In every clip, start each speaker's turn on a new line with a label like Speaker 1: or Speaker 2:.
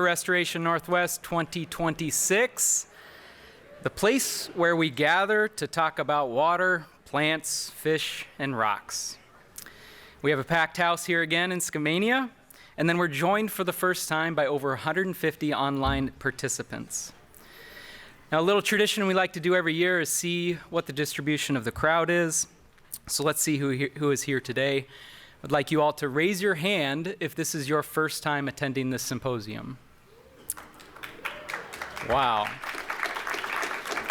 Speaker 1: Restoration Northwest 2026, the place where we gather to talk about water, plants, fish, and rocks. We have a packed house here again in Skamania, and then we're joined for the first time by over 150 online participants. Now, a little tradition we like to do every year is see what the distribution of the crowd is. So let's see who is here today. I'd like you all to raise your hand if this is your first time attending this symposium. Wow.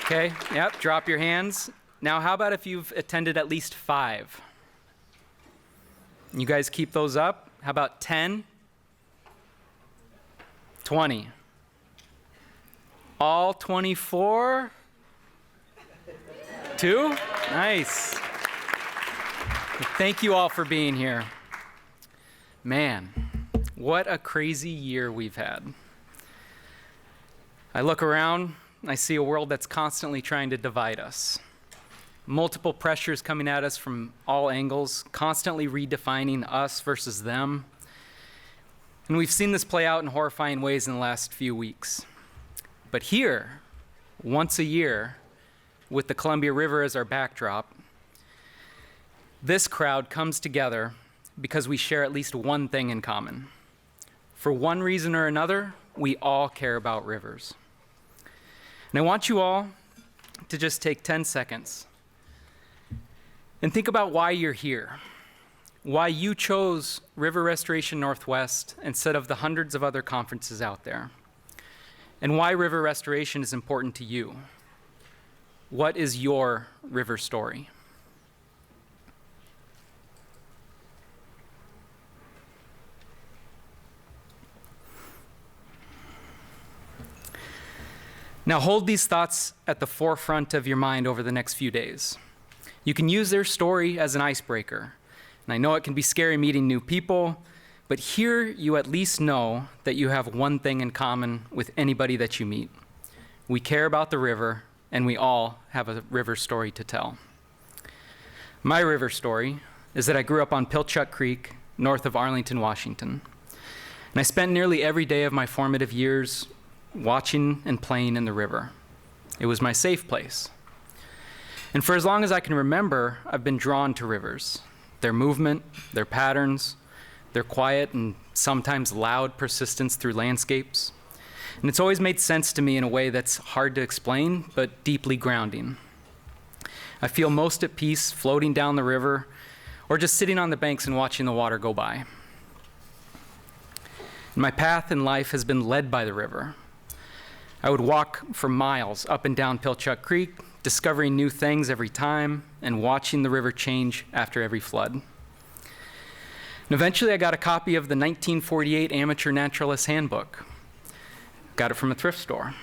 Speaker 1: Okay, yep, drop your hands. Now, how about if you've attended at least 5? You guys keep those up. How about 10? 20? All 24? 2? Nice. Thank you all for being here. Man, what a crazy year we've had. I look around, I see a world that's constantly trying to divide us. Multiple pressures coming at us from all angles, constantly redefining us versus them. And we've seen this play out in horrifying ways in the last few weeks. But here, once a year, with the Columbia River as our backdrop, this crowd comes together because we share at least one thing in common. For one reason or another, we all care about rivers. And I want you all to just take 10 seconds and think about why you're here, why you chose River Restoration Northwest instead of the hundreds of other conferences out there, and why river restoration is important to you. What is your river story? Now hold these thoughts at the forefront of your mind over the next few days. You can use their story as an icebreaker. And I know it can be scary meeting new people, but here you at least know that you have one thing in common with anybody that you meet. We care about the river, and we all have a river story to tell. My river story is that I grew up on Pilchuck Creek, north of Arlington, Washington. And I spent nearly every day of my formative years watching and playing in the river. It was my safe place. And for as long as I can remember, I've been drawn to rivers, their movement, their patterns, their quiet and sometimes loud persistence through landscapes. And it's always made sense to me in a way that's hard to explain, but deeply grounding. I feel most at peace floating down the river or just sitting on the banks and watching the water go by. My path in life has been led by the river. I would walk for miles up and down Pilchuck Creek, discovering new things every time and watching the river change after every flood. And eventually I got a copy of the 1948 Amateur Naturalist Handbook. Got it from a thrift store.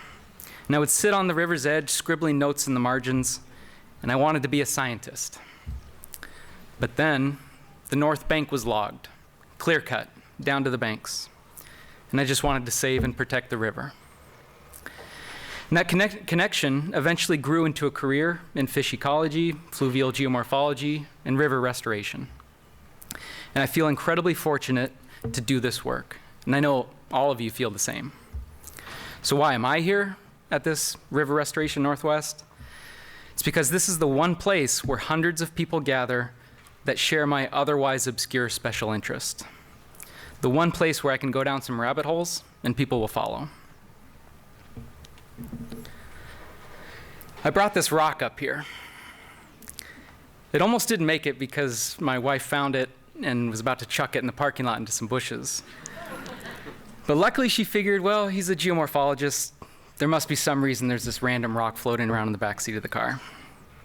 Speaker 1: And I would sit on the river's edge, scribbling notes in the margins, and I wanted to be a scientist. But then the north bank was logged, clear cut, down to the banks. And I just wanted to save and protect the river. And that connection eventually grew into a career in fish ecology, fluvial geomorphology, and river restoration. And I feel incredibly fortunate to do this work. And I know all of you feel the same. So why am I here at this River Restoration Northwest? It's because this is the one place where hundreds of people gather that share my otherwise obscure special interest. The one place where I can go down some rabbit holes and people will follow. I brought this rock up here. It almost didn't make it because my wife found it and was about to chuck it in the parking lot into some bushes. But luckily she figured, well, he's a geomorphologist. There must be some reason there's this random rock floating around in the backseat of the car.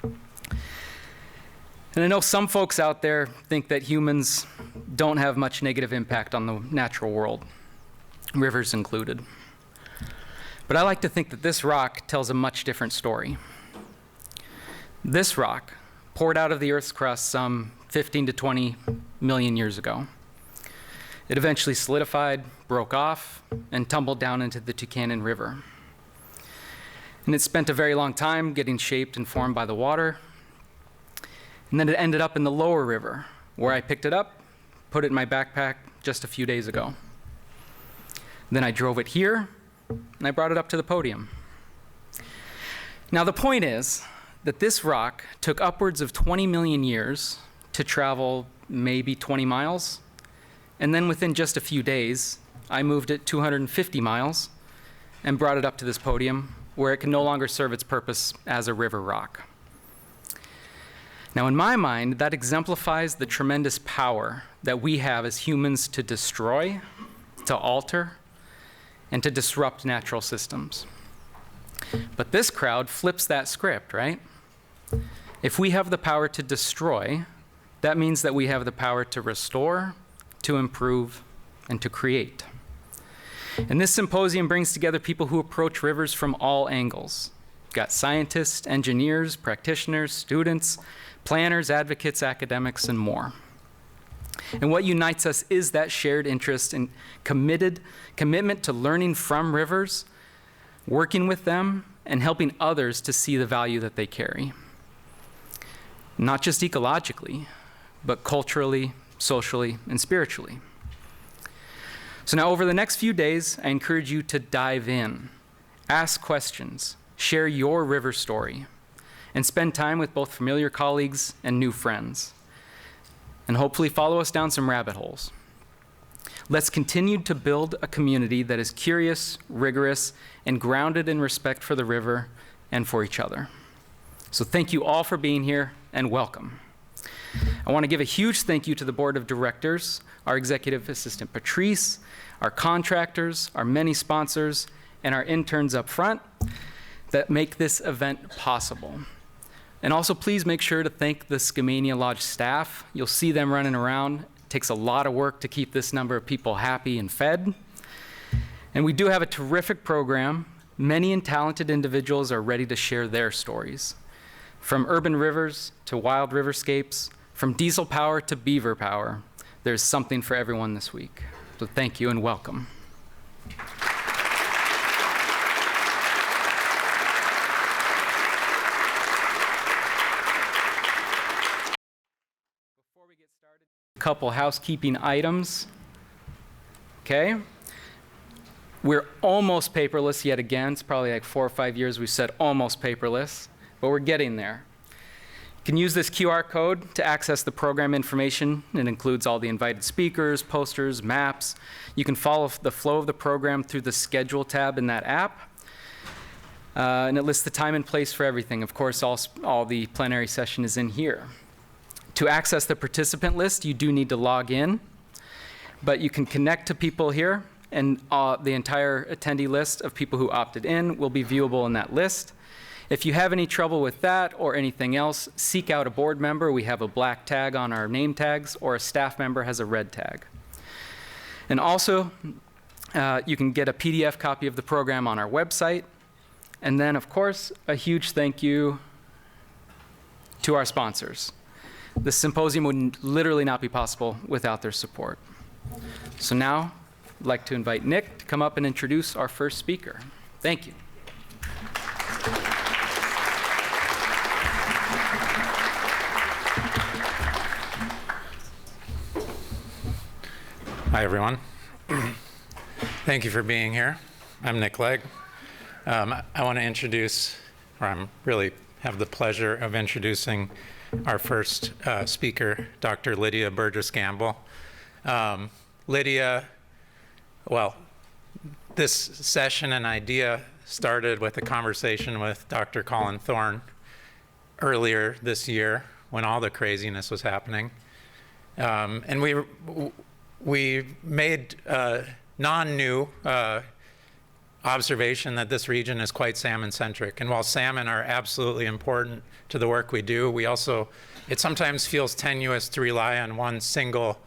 Speaker 1: And I know some folks out there think that humans don't have much negative impact on the natural world, rivers included. But I like to think that this rock tells a much different story. This rock poured out of the Earth's crust some 15 to 20 million years ago. It eventually solidified, broke off, and tumbled down into the Tucanon River. And it spent a very long time getting shaped and formed by the water. And then it ended up in the lower river, where I picked it up, put it in my backpack just a few days ago. Then I drove it here, and I brought it up to the podium. Now the point is that this rock took upwards of 20 million years to travel maybe 20 miles, and then within just a few days, I moved it 250 miles and brought it up to this podium where it can no longer serve its purpose as a river rock. Now, in my mind, that exemplifies the tremendous power that we have as humans to destroy, to alter, and to disrupt natural systems. But this crowd flips that script, right? If we have the power to destroy, that means that we have the power to restore, to improve, and to create. And this symposium brings together people who approach rivers from all angles. We've got scientists, engineers, practitioners, students, planners, advocates, academics, and more. And what unites us is that shared interest and commitment to learning from rivers, working with them, and helping others to see the value that they carry. Not just ecologically, but culturally, socially, and spiritually. So now over the next few days, I encourage you to dive in, ask questions, share your river story, and spend time with both familiar colleagues and new friends. And hopefully follow us down some rabbit holes. Let's continue to build a community that is curious, rigorous, and grounded in respect for the river and for each other. So thank you all for being here, and welcome. I want to give a huge thank you to the board of directors, our executive assistant Patrice, our contractors, our many sponsors, and our interns up front that make this event possible. And also please make sure to thank the Skamania Lodge staff. You'll see them running around. It takes a lot of work to keep this number of people happy and fed. And we do have a terrific program. Many and talented individuals are ready to share their stories. From urban rivers to wild riverscapes, from diesel power to beaver power, there's something for everyone this week. So thank you and welcome. Before we get started, a couple housekeeping items. Okay. We're almost paperless yet again. It's probably like 4 or 5 years we've said almost paperless, but we're getting there. You can use this QR code to access the program information. It includes all the invited speakers, posters, maps. You can follow the flow of the program through the schedule tab in that app. And it lists the time and place for everything. Of course, all the plenary session is in here. To access the participant list, you do need to log in, but you can connect to people here, and the entire attendee list of people who opted in will be viewable in that list. If you have any trouble with that or anything else, seek out a board member. We have a black tag on our name tags, or a staff member has a red tag. And also, you can get a PDF copy of the program on our website. And then, of course, a huge thank you to our sponsors. The symposium would literally not be possible without their support. So now, I'd like to invite Nick to come up and introduce our first speaker. Thank you.
Speaker 2: Hi, everyone. Thank you for being here. I'm Nick Legg. I want to introduce, or I'm really have the pleasure of introducing our first speaker, Dr. Lydia Burgess-Gamble. Lydia, well, this session and idea started with a conversation with Dr. Colin Thorne earlier this year when all the craziness was happening. And we made a non-new observation that this region is quite salmon-centric. And while salmon are absolutely important to the work we do, it sometimes feels tenuous to rely on one single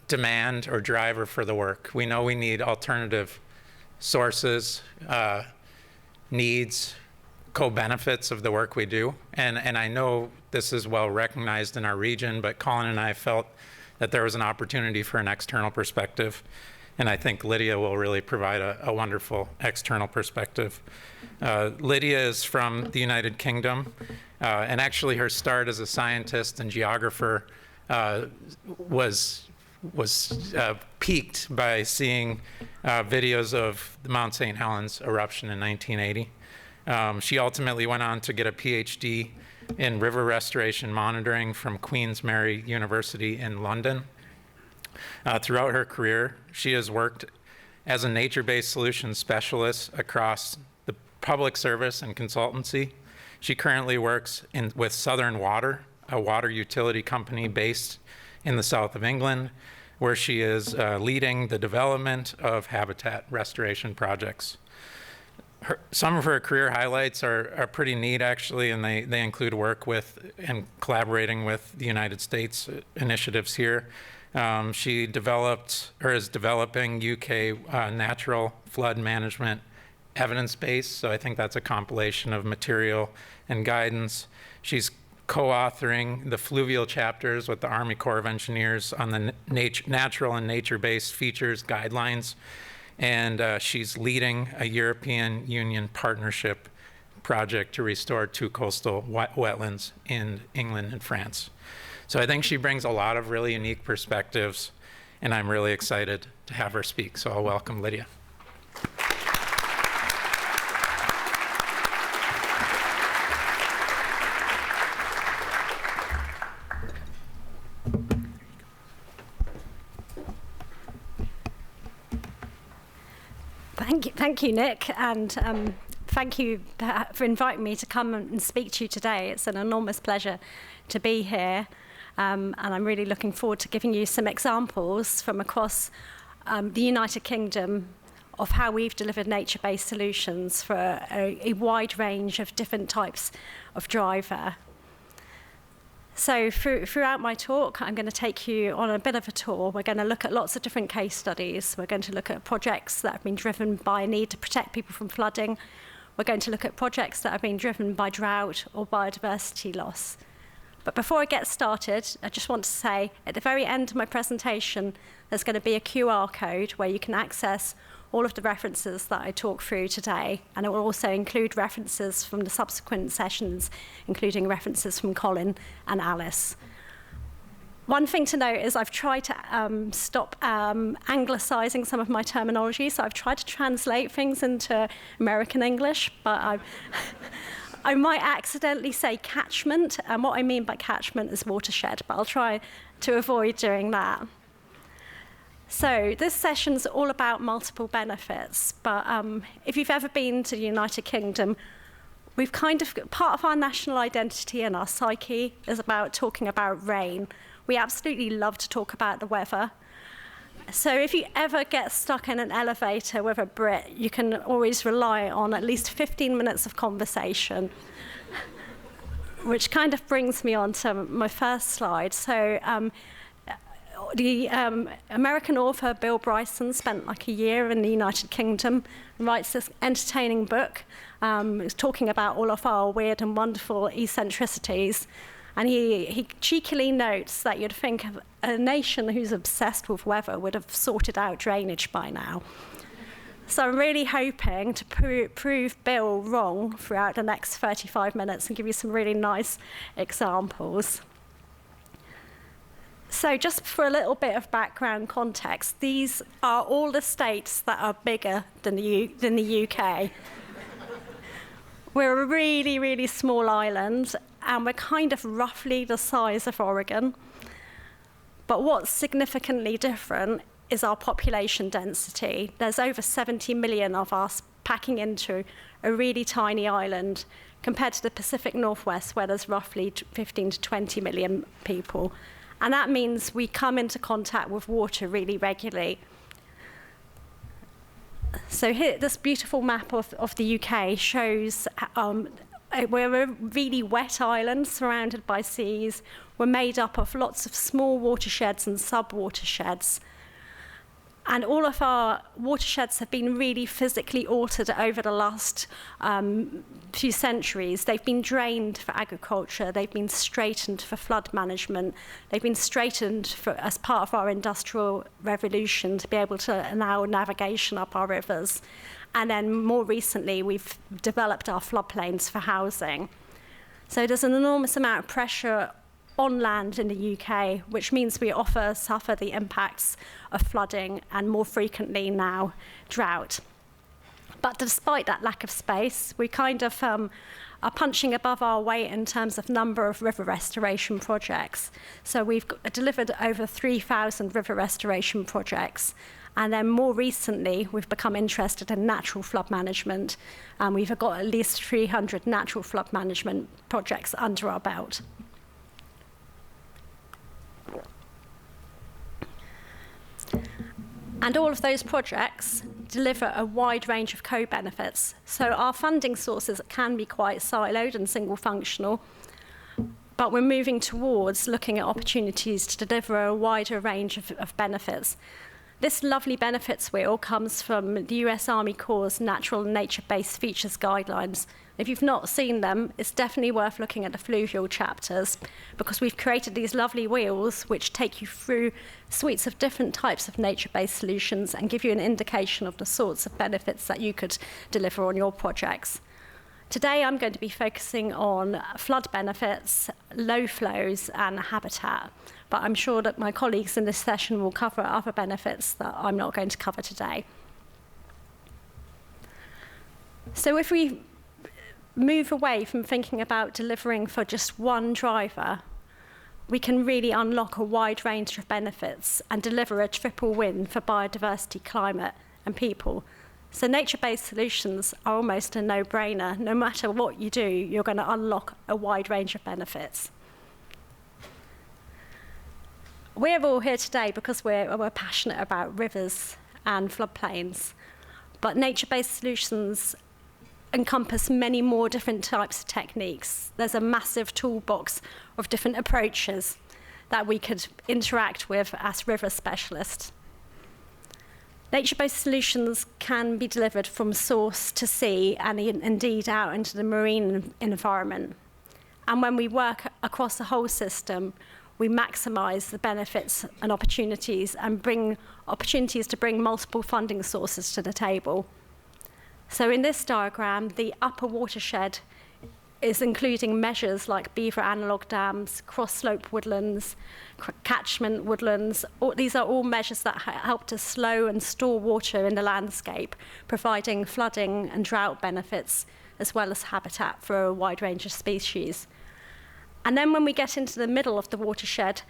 Speaker 2: demand or driver for the work. We know we need alternative sources, needs, co-benefits of the work we do. And I know this is well recognized in our region, but Colin and I felt that there was an opportunity for an external perspective. And I think Lydia will really provide a wonderful external perspective. Lydia is from the United Kingdom, and actually her start as a scientist and geographer was was piqued by seeing videos of the Mount St. Helens eruption in 1980. She ultimately went on to get a PhD in river restoration monitoring from Queen's Mary University in London. Throughout her career, she has worked as a nature-based solutions specialist across the public service and consultancy. She currently works with Southern Water, a water utility company based in the south of England, where she is leading the development of habitat restoration projects. Some of her career highlights are pretty neat, actually, and they include work with and collaborating with the United States initiatives here. She developed, or is developing, UK natural flood management evidence base, so I think that's a compilation of material and guidance. She's co-authoring the fluvial chapters with the Army Corps of Engineers on the natural and nature-based features guidelines, and she's leading a European Union partnership project to restore 2 coastal wetlands in England and France. So I think she brings a lot of really unique perspectives, and I'm really excited to have her speak. So I'll welcome Lydia.
Speaker 3: Thank you, Nick, and thank you for inviting me to come and speak to you today. It's an enormous pleasure to be here, and I'm really looking forward to giving you some examples from across the United Kingdom of how we've delivered nature-based solutions for a wide range of different types of driver. So throughout my talk, I'm going to take you on a bit of a tour. We're going to look at lots of different case studies. We're going to look at projects that have been driven by a need to protect people from flooding. We're going to look at projects that have been driven by drought or biodiversity loss. But before I get started, I just want to say at the very end of my presentation, there's going to be a QR code where you can access all of the references that I talk through today, and it will also include references from the subsequent sessions, including references from Colin and Alice. One thing to note is I've tried to stop anglicising some of my terminology, so I've tried to translate things into American English, but I might accidentally say catchment, and what I mean by catchment is watershed, but I'll try to avoid doing that. So this session's all about multiple benefits, but if you've ever been to the United Kingdom, we've kind of, part of our national identity and our psyche is about talking about rain. We absolutely love to talk about the weather. So if you ever get stuck in an elevator with a Brit, you can always rely on at least 15 minutes of conversation, which kind of brings me on to my first slide. So the American author Bill Bryson spent like a year in the United Kingdom and writes this entertaining book. He's talking about all of our weird and wonderful eccentricities. And he cheekily notes that you'd think a nation who's obsessed with weather would have sorted out drainage by now. So I'm really hoping to prove Bill wrong throughout the next 35 minutes and give you some really nice examples. So just for a little bit of background context, these are all the states that are bigger than the UK. We're a really, really small island, and we're kind of roughly the size of Oregon. But what's significantly different is our population density. There's over 70 million of us packing into a really tiny island compared to the Pacific Northwest, where there's roughly 15 to 20 million people. And that means we come into contact with water really regularly. So here, this beautiful map of the UK shows we're a really wet island surrounded by seas. We're made up of lots of small watersheds and sub-watersheds. And all of our watersheds have been really physically altered over the last few centuries. They've been drained for agriculture. They've been straightened for flood management. They've been straightened as part of our industrial revolution to be able to allow navigation up our rivers. And then more recently, we've developed our floodplains for housing. So there's an enormous amount of pressure on land in the UK, which means we suffer the impacts of flooding and more frequently now drought. But despite that lack of space, we kind of are punching above our weight in terms of number of river restoration projects. So we've delivered over 3,000 river restoration projects. And then more recently, we've become interested in natural flood management. And we've got at least 300 natural flood management projects under our belt. And all of those projects deliver a wide range of co-benefits. So our funding sources can be quite siloed and single functional, but we're moving towards looking at opportunities to deliver a wider range of benefits. This lovely benefits wheel comes from the US Army Corps' Natural and Nature-Based Features Guidelines. If you've not seen them, it's definitely worth looking at the fluvial chapters, because we've created these lovely wheels which take you through suites of different types of nature-based solutions and give you an indication of the sorts of benefits that you could deliver on your projects. Today I'm going to be focusing on flood benefits, low flows and habitat, but I'm sure that my colleagues in this session will cover other benefits that I'm not going to cover today. So if we move away from thinking about delivering for just one driver, we can really unlock a wide range of benefits and deliver a triple win for biodiversity, climate and people. So nature-based solutions are almost a no-brainer. No matter what you do, you're going to unlock a wide range of benefits. We're all here today because we're passionate about rivers and floodplains, but nature-based solutions encompass many more different types of techniques. There's a massive toolbox of different approaches that we could interact with as river specialists. Nature-based solutions can be delivered from source to sea and indeed out into the marine environment. And when we work across the whole system, we maximize the benefits and opportunities and bring opportunities to bring multiple funding sources to the table. So in this diagram, the upper watershed is including measures like beaver analog dams, cross-slope woodlands, catchment woodlands. These are all measures that help to slow and store water in the landscape, providing flooding and drought benefits, as well as habitat for a wide range of species. And then when we get into the middle of the watershed,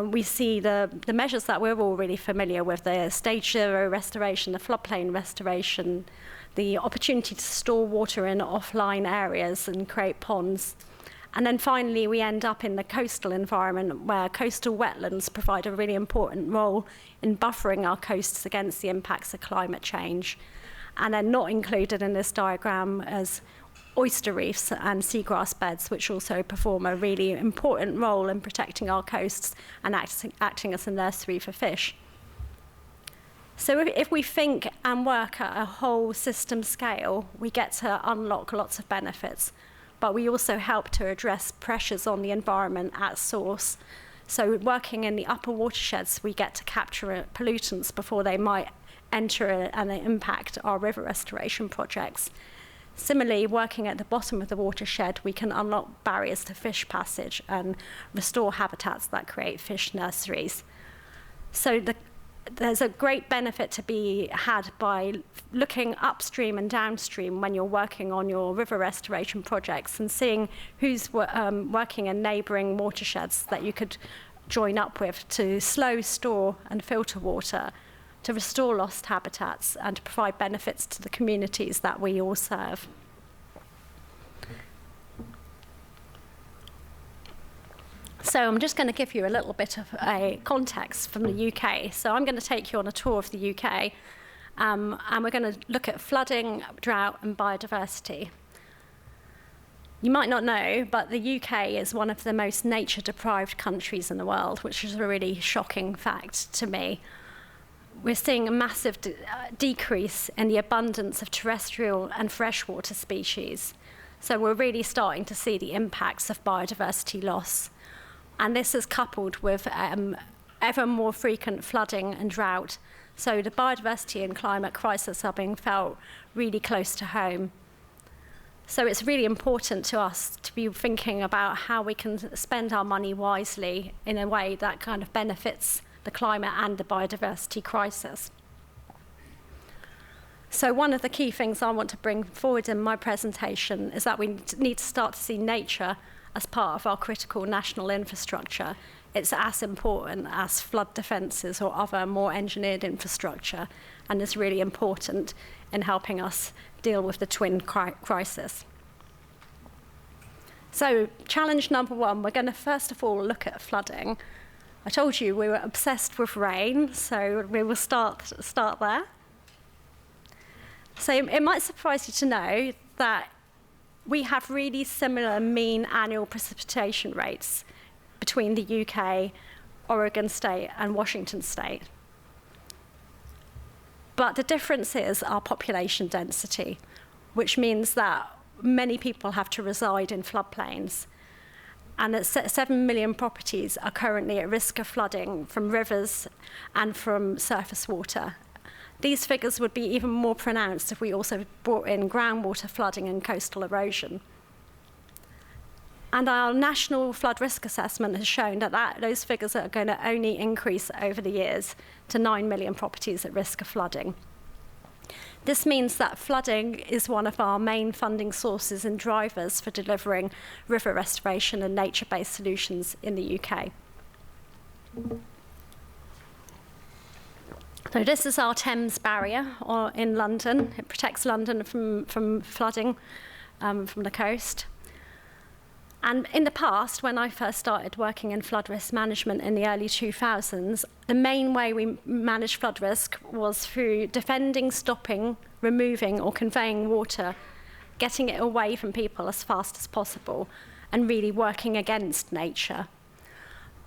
Speaker 3: we see the measures that we're all really familiar with, the stage zero restoration, the floodplain restoration, the opportunity to store water in offline areas and create ponds. And then finally, we end up in the coastal environment where coastal wetlands provide a really important role in buffering our coasts against the impacts of climate change. And then not included in this diagram as oyster reefs and seagrass beds, which also perform a really important role in protecting our coasts and acting as a nursery for fish. So if we think and work at a whole system scale, we get to unlock lots of benefits, but we also help to address pressures on the environment at source. So working in the upper watersheds, we get to capture pollutants before they might enter and impact our river restoration projects. Similarly, working at the bottom of the watershed, we can unlock barriers to fish passage and restore habitats that create fish nurseries. So there's a great benefit to be had by looking upstream and downstream when you're working on your river restoration projects and seeing who's working in neighbouring watersheds that you could join up with to slow, store and filter water, to restore lost habitats and to provide benefits to the communities that we all serve. So I'm just going to give you a little bit of a context from the UK. So I'm going to take you on a tour of the UK, and we're going to look at flooding, drought, and biodiversity. You might not know, but the UK is one of the most nature-deprived countries in the world, which is a really shocking fact to me. We're seeing a massive decrease in the abundance of terrestrial and freshwater species. So we're really starting to see the impacts of biodiversity loss. And this is coupled with ever more frequent flooding and drought. So the biodiversity and climate crisis are being felt really close to home. So it's really important to us to be thinking about how we can spend our money wisely in a way that kind of benefits the climate and the biodiversity crisis. So one of the key things I want to bring forward in my presentation is that we need to start to see nature as part of our critical national infrastructure. It's as important as flood defences or other more engineered infrastructure, and is really important in helping us deal with the twin crisis. So challenge number one, we're going to first of all look at flooding. I told you we were obsessed with rain, so we will start there. So it might surprise you to know that we have really similar mean annual precipitation rates between the UK, Oregon State, and Washington State. But the difference is our population density, which means that many people have to reside in floodplains, and that 7 million properties are currently at risk of flooding from rivers and from surface water. These figures would be even more pronounced if we also brought in groundwater flooding and coastal erosion. And our national flood risk assessment has shown that those figures are going to only increase over the years to 9 million properties at risk of flooding. This means that flooding is one of our main funding sources and drivers for delivering river restoration and nature-based solutions in the UK. So this is our Thames barrier in London. It protects London from flooding from the coast. And in the past, when I first started working in flood risk management in the early 2000s, the main way we managed flood risk was through defending, stopping, removing or conveying water, getting it away from people as fast as possible, and really working against nature.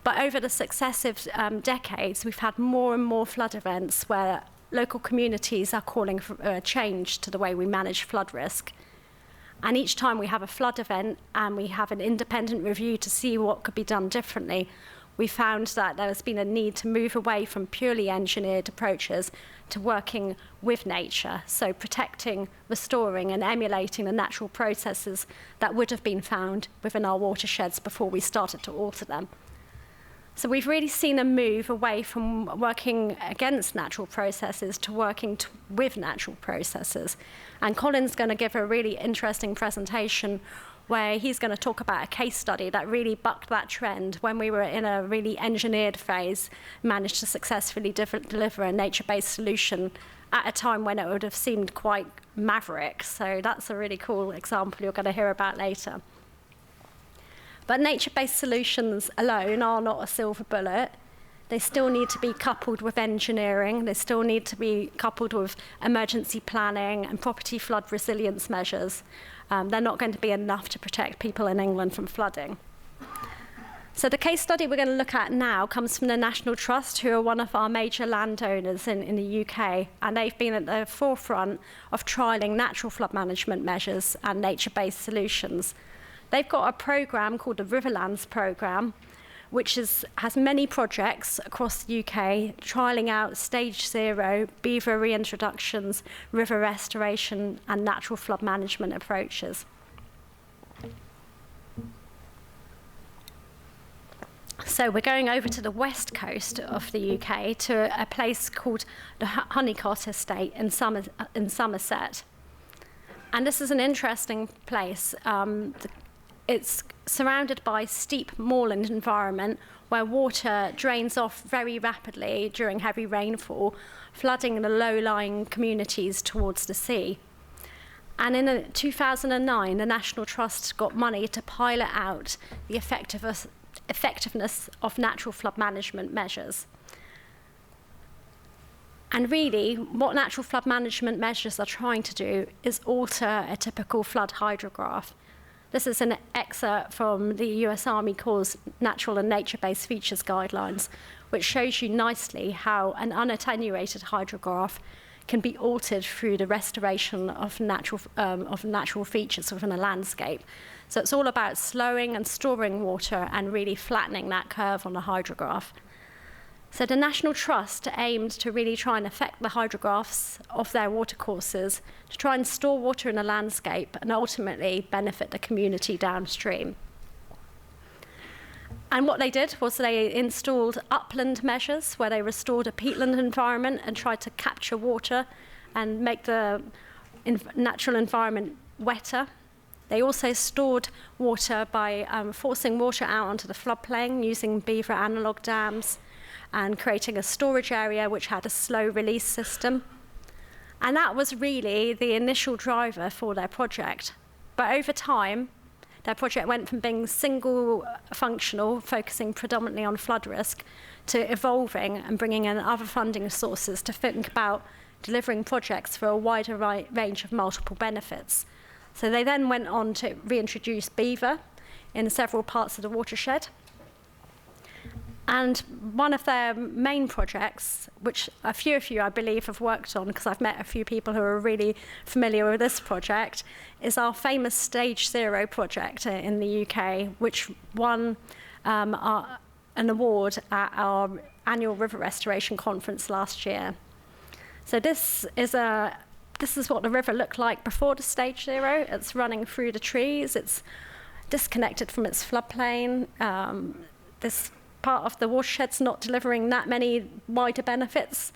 Speaker 3: But over the successive decades, we've had more and more flood events where local communities are calling for a change to the way we manage flood risk. And each time we have a flood event and we have an independent review to see what could be done differently, we found that there has been a need to move away from purely engineered approaches to working with nature, so protecting, restoring and emulating the natural processes that would have been found within our watersheds before we started to alter them. So we've really seen a move away from working against natural processes to working with natural processes. And Colin's going to give a really interesting presentation where he's going to talk about a case study that really bucked that trend when we were in a really engineered phase, managed to successfully deliver a nature-based solution at a time when it would have seemed quite maverick. So that's a really cool example you're going to hear about later. But nature-based solutions alone are not a silver bullet. They still need to be coupled with engineering. They still need to be coupled with emergency planning and property flood resilience measures. They're not going to be enough to protect people in England from flooding. So the case study we're going to look at now comes from the National Trust, who are one of our major landowners in the UK, and they've been at the forefront of trialling natural flood management measures and nature-based solutions. They've got a programme called the Riverlands Programme, which has many projects across the UK, trialling out stage 0, beaver reintroductions, river restoration, and natural flood management approaches. So we're going over to the west coast of the UK to a place called the Honeycott Estate in Somerset. And this is an interesting place. It's surrounded by steep moorland environment where water drains off very rapidly during heavy rainfall, flooding the low-lying communities towards the sea. And in 2009, the National Trust got money to pilot out the effectiveness of natural flood management measures. And really, what natural flood management measures are trying to do is alter a typical flood hydrograph. This is an excerpt from the US Army Corps' Natural and Nature-Based Features Guidelines, which shows you nicely how an unattenuated hydrograph can be altered through the restoration of natural features within a landscape. So it's all about slowing and storing water and really flattening that curve on the hydrograph. So the National Trust aimed to really try and affect the hydrographs of their watercourses to try and store water in the landscape and ultimately benefit the community downstream. And what they did was they installed upland measures where they restored a peatland environment and tried to capture water and make the natural environment wetter. They also stored water by forcing water out onto the floodplain using beaver analog dams and creating a storage area which had a slow release system. And that was really the initial driver for their project. But over time, their project went from being single functional, focusing predominantly on flood risk, to evolving and bringing in other funding sources to think about delivering projects for a wider range of multiple benefits. So they then went on to reintroduce beaver in several parts of the watershed. And one of their main projects, which a few of you, I believe, have worked on, because I've met a few people who are really familiar with this project, is our famous Stage Zero project in the UK, which won an award at our annual river restoration conference last year. So this is what the river looked like before the Stage Zero. It's running through the trees. It's disconnected from its floodplain. This part of the watershed's not delivering that many wider benefits.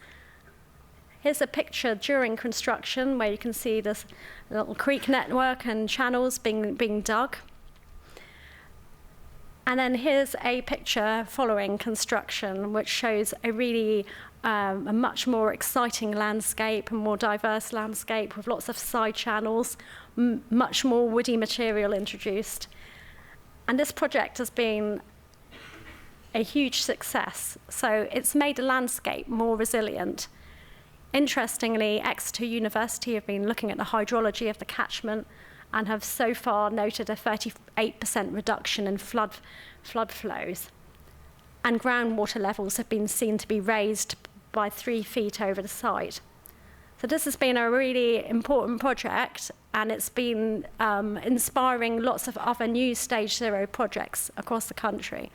Speaker 3: Here's a picture during construction where you can see this little creek network and channels being dug. And then here's a picture following construction, which shows a really a much more exciting landscape, a more diverse landscape with lots of side channels, much more woody material introduced. And this project has been a huge success. So it's made the landscape more resilient. Interestingly, Exeter University have been looking at the hydrology of the catchment and have so far noted a 38% reduction in flood flows. And groundwater levels have been seen to be raised by 3 feet over the site. So this has been a really important project, and it's been inspiring lots of other new Stage Zero projects across the country.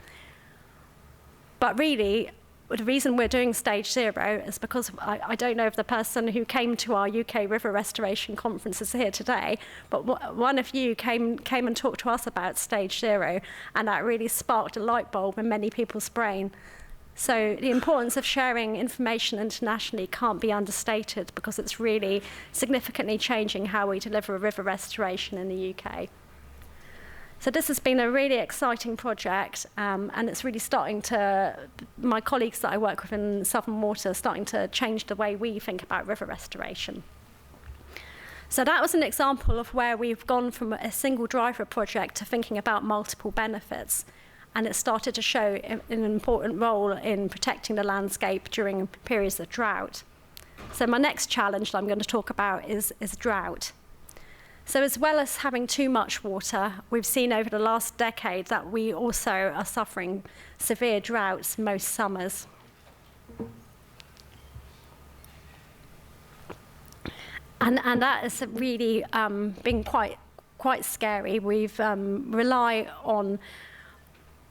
Speaker 3: But really, the reason we're doing Stage Zero is because I don't know if the person who came to our UK River Restoration Conference is here today, but one of you came and talked to us about Stage Zero, and that really sparked a light bulb in many people's brain. So the importance of sharing information internationally can't be understated, because it's really significantly changing how we deliver river restoration in the UK. So this has been a really exciting project, and it's really starting to, my colleagues that I work with in Southern Water are starting to change the way we think about river restoration. So that was an example of where we've gone from a single driver project to thinking about multiple benefits. And it started to show an important role in protecting the landscape during periods of drought. So my next challenge that I'm going to talk about is drought. So as well as having too much water, we've seen over the last decade that we also are suffering severe droughts most summers. And that has really been quite scary. We've rely on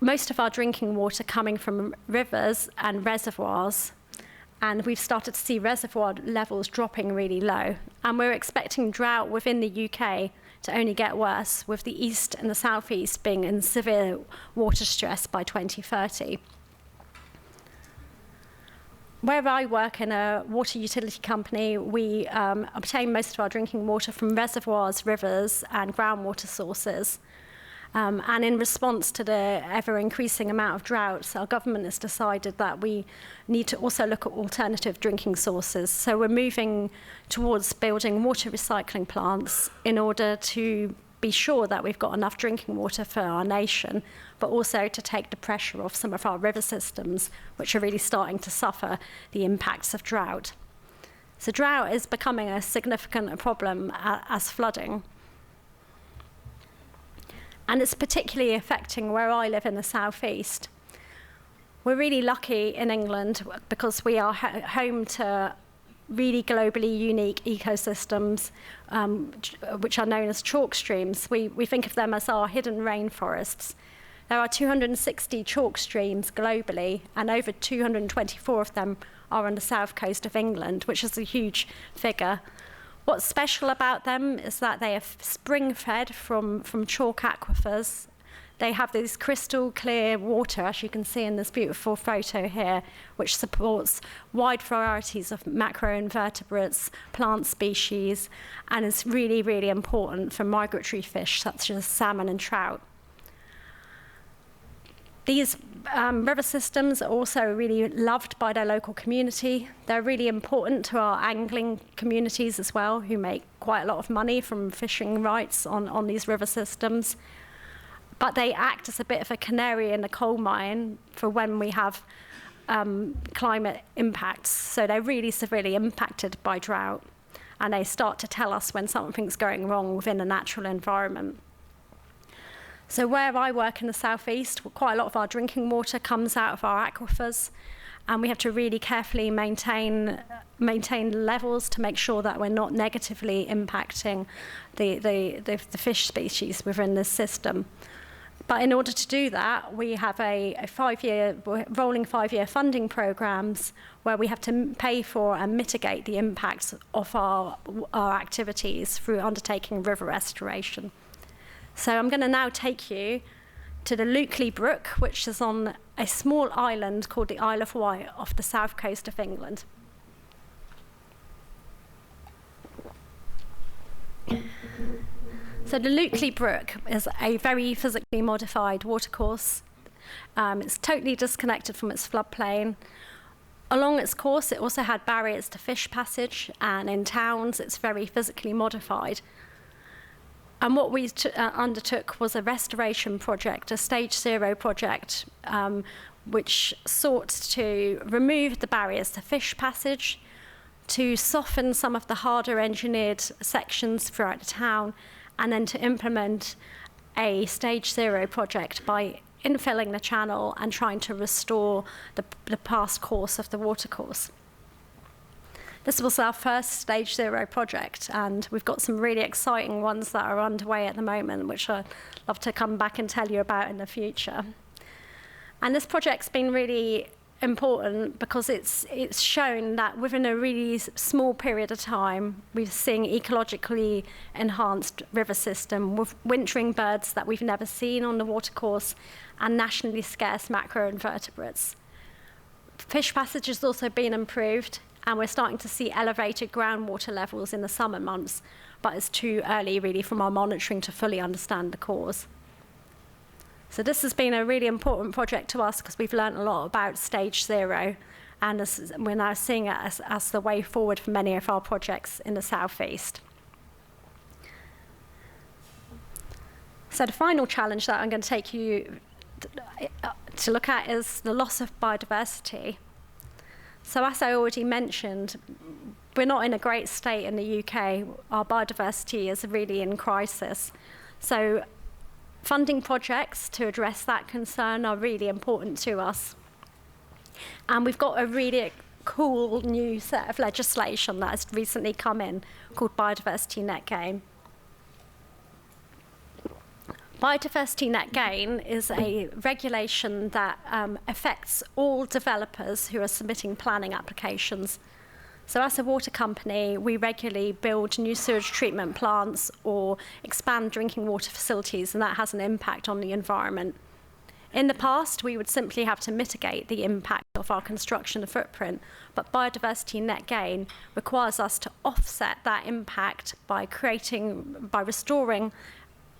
Speaker 3: most of our drinking water coming from rivers and reservoirs, and we've started to see reservoir levels dropping really low. And we're expecting drought within the UK to only get worse, with the east and the southeast being in severe water stress by 2030. Where I work in a water utility company, we obtain most of our drinking water from reservoirs, rivers, and groundwater sources. And in response to the ever-increasing amount of droughts, our government has decided that we need to also look at alternative drinking sources. So we're moving towards building water recycling plants in order to be sure that we've got enough drinking water for our nation, but also to take the pressure off some of our river systems, which are really starting to suffer the impacts of drought. So drought is becoming a significant problem as flooding. And it's particularly affecting where I live in the southeast. We're really lucky in England because we are home to really globally unique ecosystems, which are known as chalk streams. We think of them as our hidden rainforests. There are 260 chalk streams globally, and over 224 of them are on the south coast of England, which is a huge figure. What's special about them is that they are spring-fed from chalk aquifers. They have this crystal clear water, as you can see in this beautiful photo here, which supports wide varieties of macroinvertebrates, plant species, and is really, really important for migratory fish such as salmon and trout. These river systems are also really loved by their local community. They're really important to our angling communities as well, who make quite a lot of money from fishing rights on these river systems. But they act as a bit of a canary in the coal mine for when we have climate impacts. So they're really severely impacted by drought, and they start to tell us when something's going wrong within a natural environment. So where I work in the southeast, quite a lot of our drinking water comes out of our aquifers, and we have to really carefully maintain levels to make sure that we're not negatively impacting the fish species within this system. But in order to do that, we have a rolling 5-year funding programs where we have to pay for and mitigate the impacts of our activities through undertaking river restoration. So I'm going to now take you to the Luckley Brook, which is on a small island called the Isle of Wight off the south coast of England. So the Luckley Brook is a very physically modified watercourse. It's totally disconnected from its floodplain. Along its course, it also had barriers to fish passage, and in towns, it's very physically modified. And what we undertook was a restoration project, a stage 0 project, which sought to remove the barriers to fish passage, to soften some of the harder engineered sections throughout the town, and then to implement a stage 0 project by infilling the channel and trying to restore the past course of the watercourse. This was our first stage 0 project, and we've got some really exciting ones that are underway at the moment, which I'd love to come back and tell you about in the future. And this project's been really important because it's shown that within a really small period of time, we're seeing ecologically enhanced river system with wintering birds that we've never seen on the watercourse and nationally scarce macroinvertebrates. Fish passage has also been improved, and we're starting to see elevated groundwater levels in the summer months, but it's too early really from our monitoring to fully understand the cause. So this has been a really important project to us because we've learned a lot about stage 0, and we're now seeing it as the way forward for many of our projects in the southeast. So the final challenge that I'm going to take you to look at is the loss of biodiversity. So as I already mentioned, we're not in a great state in the UK. Our biodiversity is really in crisis. So funding projects to address that concern are really important to us. And we've got a really cool new set of legislation that has recently come in called Biodiversity Net Gain. Biodiversity Net Gain is a regulation that affects all developers who are submitting planning applications. So as a water company, we regularly build new sewage treatment plants or expand drinking water facilities, and that has an impact on the environment. In the past, we would simply have to mitigate the impact of our construction footprint, but Biodiversity Net Gain requires us to offset that impact by restoring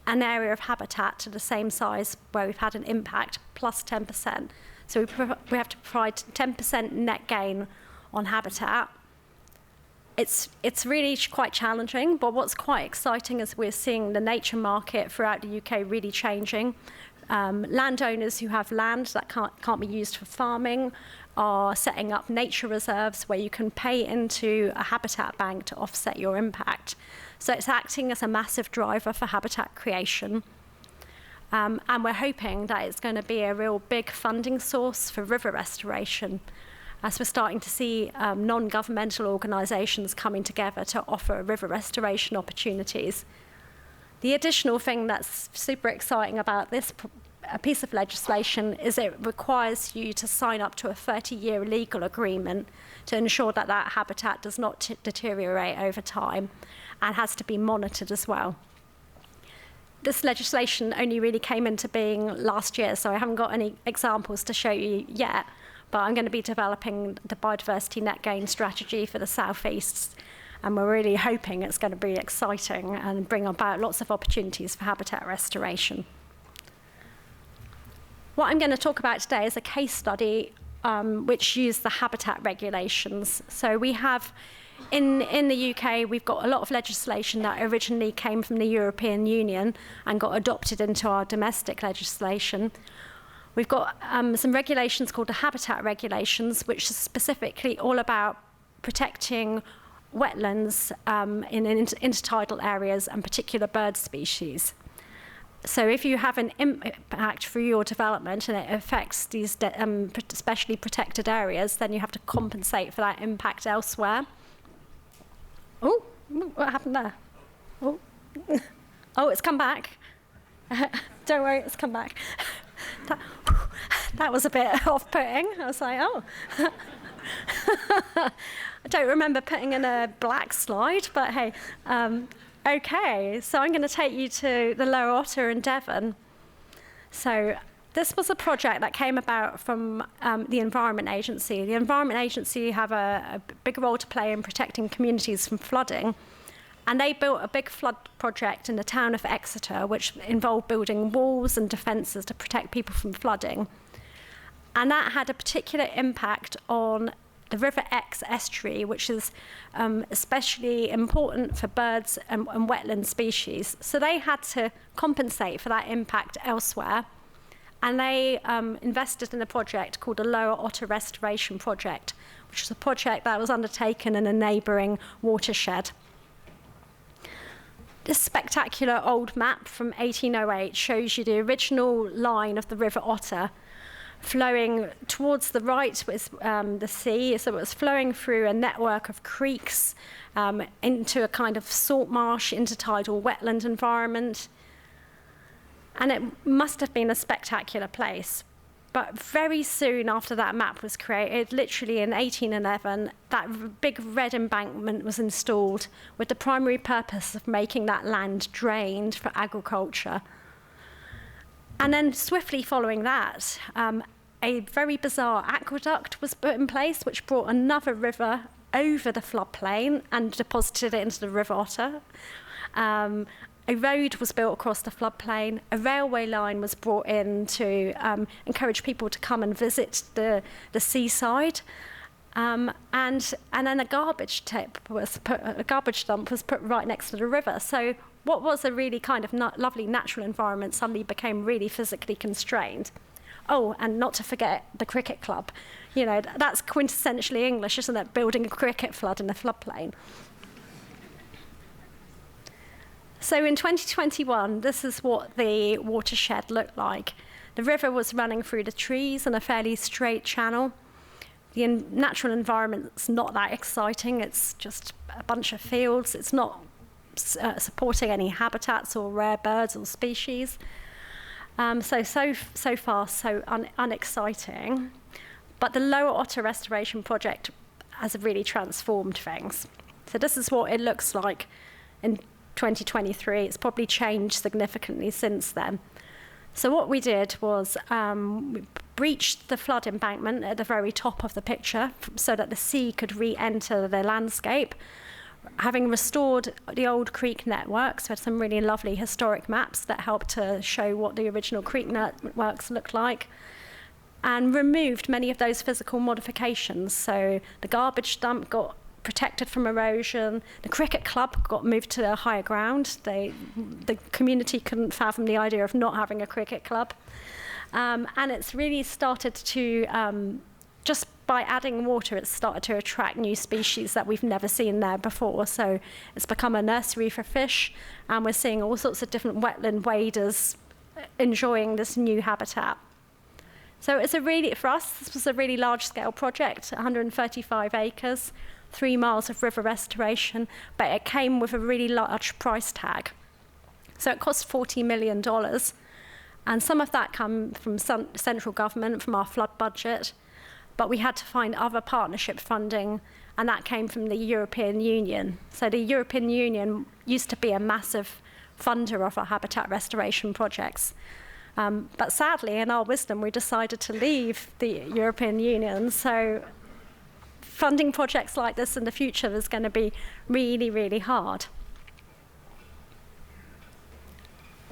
Speaker 3: an area of habitat to the same size where we've had an impact, plus 10%. So we have to provide 10% net gain on habitat. It's really quite challenging, but what's quite exciting is we're seeing the nature market throughout the UK really changing. Landowners who have land that can't be used for farming are setting up nature reserves where you can pay into a habitat bank to offset your impact. So it's acting as a massive driver for habitat creation. And we're hoping that it's going to be a real big funding source for river restoration, as we're starting to see non-governmental organisations coming together to offer river restoration opportunities. The additional thing that's super exciting about this a piece of legislation is it requires you to sign up to a 30-year legal agreement to ensure that that habitat does not deteriorate over time and has to be monitored as well. This legislation only really came into being last year, so I haven't got any examples to show you yet, but I'm going to be developing the biodiversity net gain strategy for the South East, and we're really hoping it's going to be exciting and bring about lots of opportunities for habitat restoration. What I'm going to talk about today is a case study which used the habitat regulations. So we have, in the UK, we've got a lot of legislation that originally came from the European Union and got adopted into our domestic legislation. We've got some regulations called the habitat regulations, which is specifically all about protecting wetlands in intertidal areas and particular bird species. So if you have an impact through your development and it affects these especially protected areas, then you have to compensate for that impact elsewhere. Oh, what happened there? Oh, oh, it's come back. Don't worry, it's come back. That was a bit off-putting. I was like, oh. I don't remember putting in a black slide, but hey. Okay, so I'm going to take you to the Lower Otter in Devon. So this was a project that came about from the Environment Agency. The Environment Agency have a big role to play in protecting communities from flooding. And they built a big flood project in the town of Exeter, which involved building walls and defences to protect people from flooding. And that had a particular impact on the River Exe estuary, which is especially important for birds and wetland species. So they had to compensate for that impact elsewhere. And they invested in a project called the Lower Otter Restoration Project, which is a project that was undertaken in a neighbouring watershed. This spectacular old map from 1808 shows you the original line of the River Otter, flowing towards the right was the sea, so it was flowing through a network of creeks into a kind of salt marsh, intertidal wetland environment. And it must have been a spectacular place. But very soon after that map was created, literally in 1811, that big red embankment was installed with the primary purpose of making that land drained for agriculture. And then swiftly following that, a very bizarre aqueduct was put in place, which brought another river over the floodplain and deposited it into the River Otter. A road was built across the floodplain. A railway line was brought in to encourage people to come and visit the seaside. And then a garbage dump was put right next to the river. So what was a really kind of lovely natural environment suddenly became really physically constrained. Oh, and not to forget the cricket club. You know, that's quintessentially English, isn't it? Building a cricket flood in a floodplain. So in 2021, this is what the watershed looked like. The river was running through the trees in a fairly straight channel. The natural environment's not that exciting. It's just a bunch of fields. It's not supporting any habitats or rare birds or species. So far, so unexciting. But the Lower Otter Restoration Project has really transformed things. So this is what it looks like in 2023. It's probably changed significantly since then. So what we did was we breached the flood embankment at the very top of the picture so that the sea could re-enter the landscape. Having restored the old creek networks, we had some really lovely historic maps that helped to show what the original creek networks looked like, and removed many of those physical modifications. So the garbage dump got protected from erosion, the cricket club got moved to higher ground. The community couldn't fathom the idea of not having a cricket club. And it's really started to just by adding water, it's started to attract new species that we've never seen there before. So it's become a nursery for fish, and we're seeing all sorts of different wetland waders enjoying this new habitat. So it's for us, this was a really large-scale project, 135 acres, 3 miles of river restoration, but it came with a really large price tag. So it cost $40 million. And some of that come from central government, from our flood budget, but we had to find other partnership funding, and that came from the European Union. So the European Union used to be a massive funder of our habitat restoration projects. But sadly, in our wisdom, we decided to leave the European Union. So funding projects like this in the future is going to be really, really hard.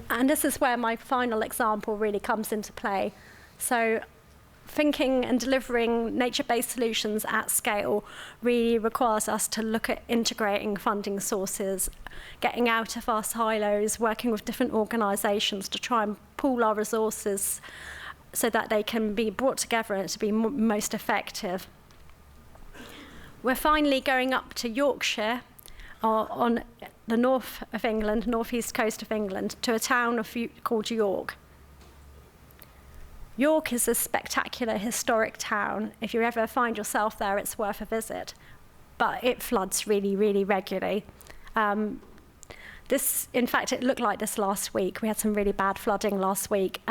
Speaker 3: And this is where my final example really comes into play. So thinking and delivering nature-based solutions at scale really requires us to look at integrating funding sources, getting out of our silos, working with different organisations to try and pool our resources so that they can be brought together and to be most effective. We're finally going up to Yorkshire, on the north of England, northeast coast of England, to a town called York. York is a spectacular historic town. If you ever find yourself there, it's worth a visit. But it floods really, really regularly. In fact, it looked like this last week. We had some really bad flooding last week.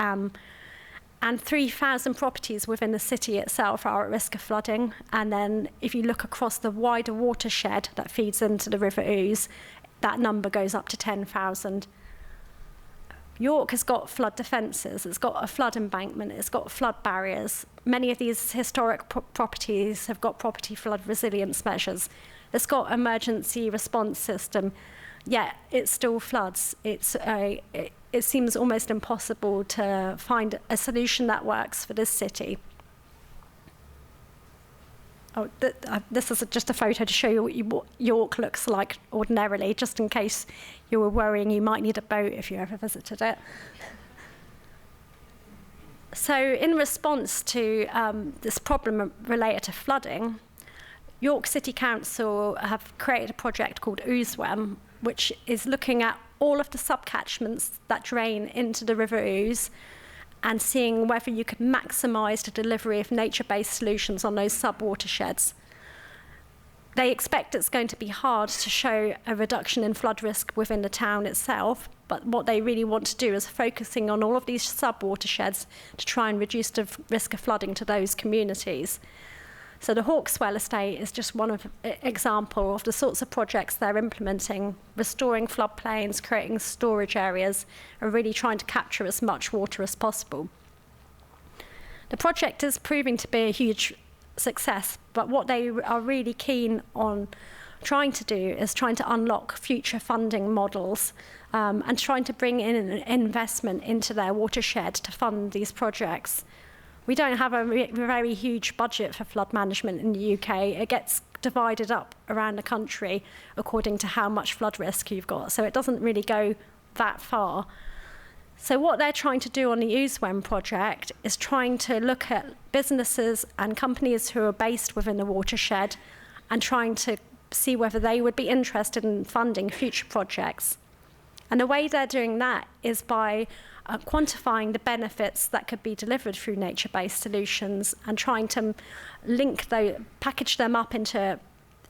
Speaker 3: And 3,000 properties within the city itself are at risk of flooding. And then if you look across the wider watershed that feeds into the River Ouse, that number goes up to 10,000. York has got flood defences, it's got a flood embankment, it's got flood barriers. Many of these historic properties have got property flood resilience measures. It's got emergency response system, yet it still floods. It seems almost impossible to find a solution that works for this city. Oh, this is just a photo to show you what York looks like ordinarily, just in case you were worrying you might need a boat if you ever visited it. So in response to this problem related to flooding, York City Council have created a project called Ousewem, which is looking at all of the subcatchments that drain into the River Ouse and seeing whether you could maximise the delivery of nature-based solutions on those sub-watersheds. They expect it's going to be hard to show a reduction in flood risk within the town itself, but what they really want to do is focusing on all of these sub-watersheds to try and reduce the risk of flooding to those communities. So the Hawkswell estate is just one example of the sorts of projects they're implementing, restoring floodplains, creating storage areas, and really trying to capture as much water as possible. The project is proving to be a huge success, but what they are really keen on trying to do is trying to unlock future funding models and trying to bring in an investment into their watershed to fund these projects. We don't have a very huge budget for flood management in the UK. It gets divided up around the country according to how much flood risk you've got, so it doesn't really go that far. So what they're trying to do on the Ousewem project is trying to look at businesses and companies who are based within the watershed and trying to see whether they would be interested in funding future projects. And the way they're doing that is by quantifying the benefits that could be delivered through nature-based solutions and trying to package them up into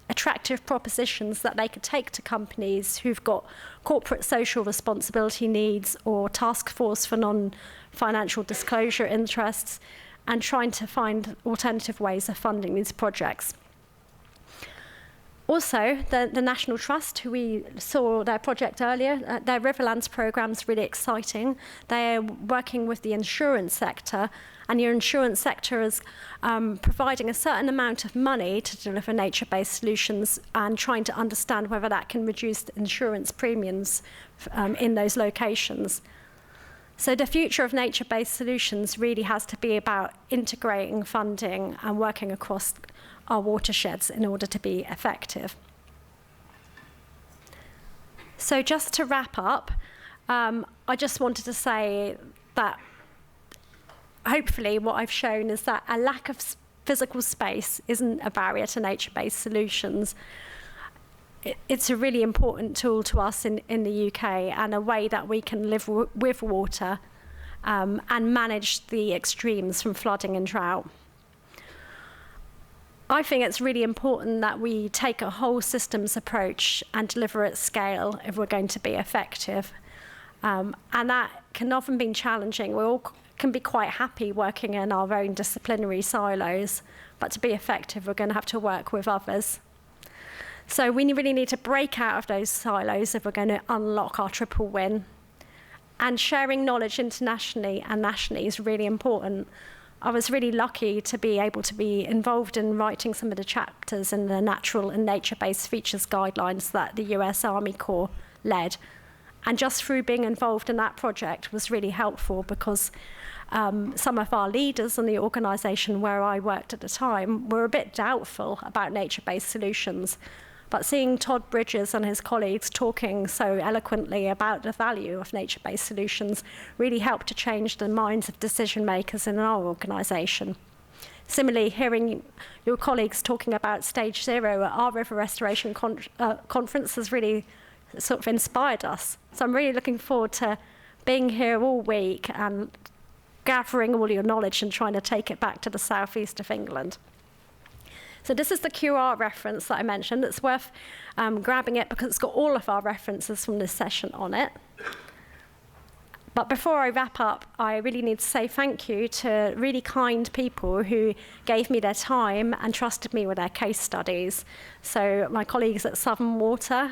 Speaker 3: attractive propositions that they could take to companies who've got corporate social responsibility needs or task force for non-financial disclosure interests, and trying to find alternative ways of funding these projects. Also, the National Trust, who we saw their project earlier, their Riverlands programme is really exciting. They're working with the insurance sector, and the insurance sector is providing a certain amount of money to deliver nature-based solutions and trying to understand whether that can reduce the insurance premiums in those locations. So the future of nature-based solutions really has to be about integrating funding and working across our watersheds in order to be effective. So just to wrap up, I just wanted to say that hopefully what I've shown is that a lack of physical space isn't a barrier to nature-based solutions. It's a really important tool to us in the UK and a way that we can live with water and manage the extremes from flooding and drought. I think it's really important that we take a whole systems approach and deliver at scale if we're going to be effective. And that can often be challenging. We all can be quite happy working in our own disciplinary silos, but to be effective, we're going to have to work with others. So we really need to break out of those silos if we're going to unlock our triple win. And sharing knowledge internationally and nationally is really important. I was really lucky to be able to be involved in writing some of the chapters in the natural and nature-based features guidelines that the US Army Corps led. And just through being involved in that project was really helpful because some of our leaders in the organisation where I worked at the time were a bit doubtful about nature-based solutions. But seeing Todd Bridges and his colleagues talking so eloquently about the value of nature-based solutions really helped to change the minds of decision makers in our organisation. Similarly, hearing your colleagues talking about Stage Zero at our River Restoration Conference has really sort of inspired us. So I'm really looking forward to being here all week and gathering all your knowledge and trying to take it back to the southeast of England. So this is the QR reference that I mentioned. It's worth grabbing it because it's got all of our references from this session on it. But before I wrap up, I really need to say thank you to really kind people who gave me their time and trusted me with their case studies. So my colleagues at Southern Water,